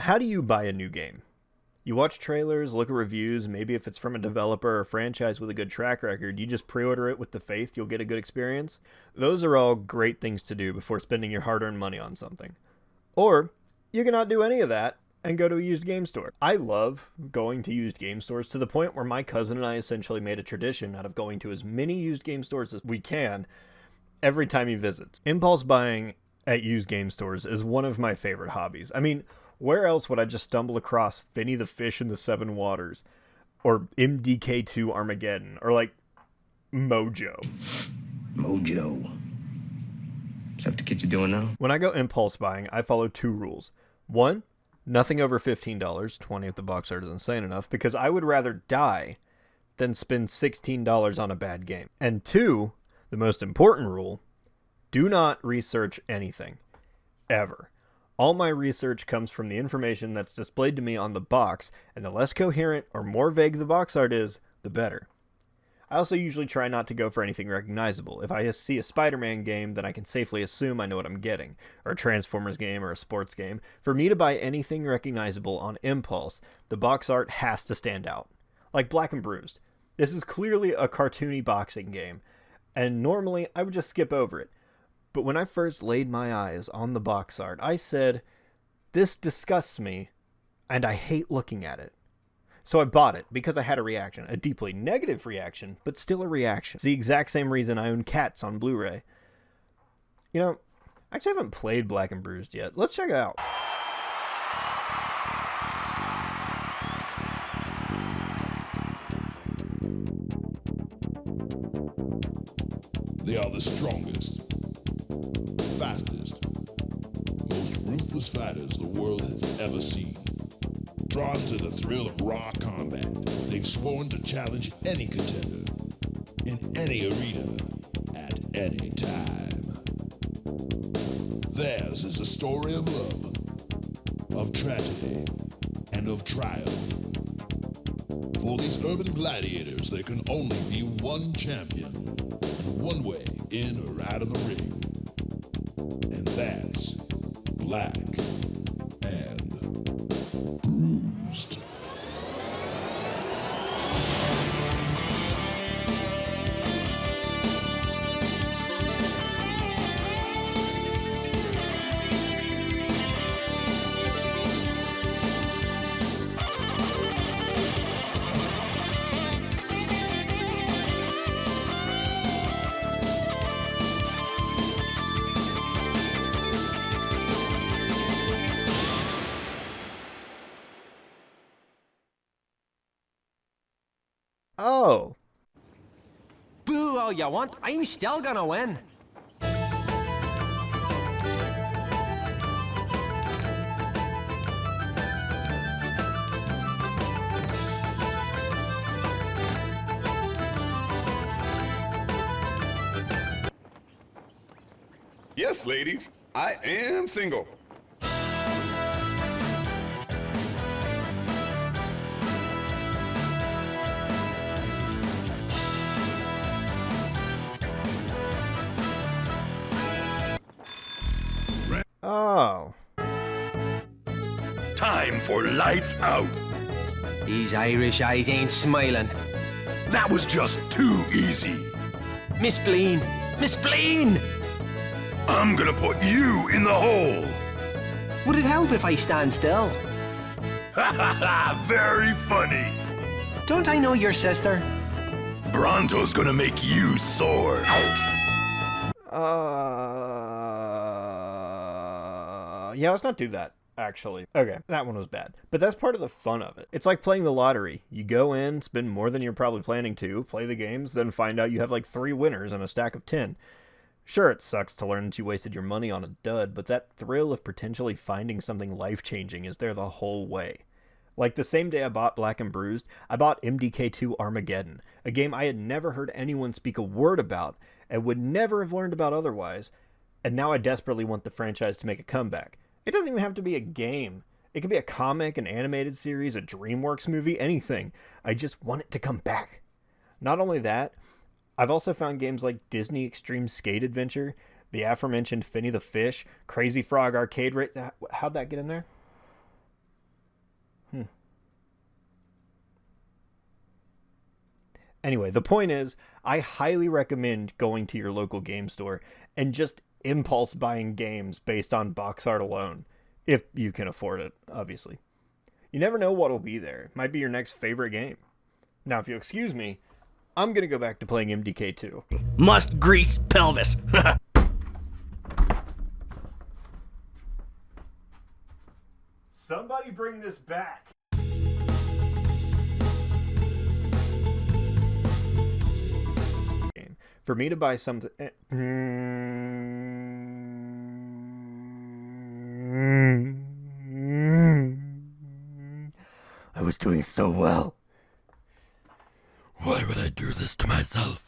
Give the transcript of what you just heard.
How do you buy a new game? You watch trailers, look at reviews, maybe if it's from a developer or franchise with a good track record, you just pre-order it with the faith you'll get a good experience. Those are all great things to do before spending your hard-earned money on something. Or, you can not do any of that and go to a used game store. I love going to used game stores to the point where my cousin and I essentially made a tradition out of going to as many used game stores as we can every time he visits. Impulse buying at used game stores is one of my favorite hobbies. I mean, where else would I just stumble across Finny the Fish in the Seven Waters, or MDK2 Armageddon, or like Mojo? Mojo. Is that what the kids are doing now? When I go impulse buying, I follow 2 rules. 1, nothing over $15, 20 if the box art is insane enough, because I would rather die than spend $16 on a bad game. And 2, the most important rule, do not research anything. Ever. All my research comes from the information that's displayed to me on the box, and the less coherent or more vague the box art is, the better. I also usually try not to go for anything recognizable. If I see a Spider-Man game, then I can safely assume I know what I'm getting, or a Transformers game or a sports game. For me to buy anything recognizable on impulse, the box art has to stand out. Like Black and Bruised. This is clearly a cartoony boxing game, and normally I would just skip over it. But when I first laid my eyes on the box art, I said, this disgusts me, and I hate looking at it. So I bought it because I had a reaction, a deeply negative reaction, but still a reaction. It's the exact same reason I own Cats on Blu-ray. You know, I actually haven't played Black and Bruised yet. Let's check it out. They are the strongest, fastest, most ruthless fighters the world has ever seen. Drawn to the thrill of raw combat, they've sworn to challenge any contender, in any arena, at any time. Theirs is a story of love, of tragedy, and of triumph. For these urban gladiators, there can only be one champion, and one way in or out of the ring. And that's Black and Bruised. Oh. Boo all you want, I'm still gonna win. Yes, ladies, I am single. Oh. Time for lights out. These Irish eyes ain't smiling. That was just too easy. Miss Spleen! Miss Spleen! I'm gonna put you in the hole. Would it help if I stand still? Ha ha ha, very funny. Don't I know your sister? Bronto's gonna make you sore. Yeah, let's not do that, actually. Okay, that one was bad. But that's part of the fun of it. It's like playing the lottery. You go in, spend more than you're probably planning to, play the games, then find out you have like 3 winners and a stack of 10. Sure, it sucks to learn that you wasted your money on a dud, but that thrill of potentially finding something life-changing is there the whole way. Like the same day I bought Black and Bruised, I bought MDK2 Armageddon, a game I had never heard anyone speak a word about and would never have learned about otherwise, and now I desperately want the franchise to make a comeback. It doesn't even have to be a game. It could be a comic, an animated series, a DreamWorks movie, anything. I just want it to come back. Not only that, I've also found games like Disney Extreme Skate Adventure, the aforementioned Finny the Fish, Crazy Frog Arcade Race. How'd that get in there? Anyway, the point is, I highly recommend going to your local game store and just impulse buying games based on box art alone. If you can afford it, obviously. You never know what'll be there. It might be your next favorite game. Now, if you'll excuse me, I'm going to go back to playing MDK2. Must grease pelvis. Somebody bring this back. For me to buy something... I was doing so well. Why would I do this to myself?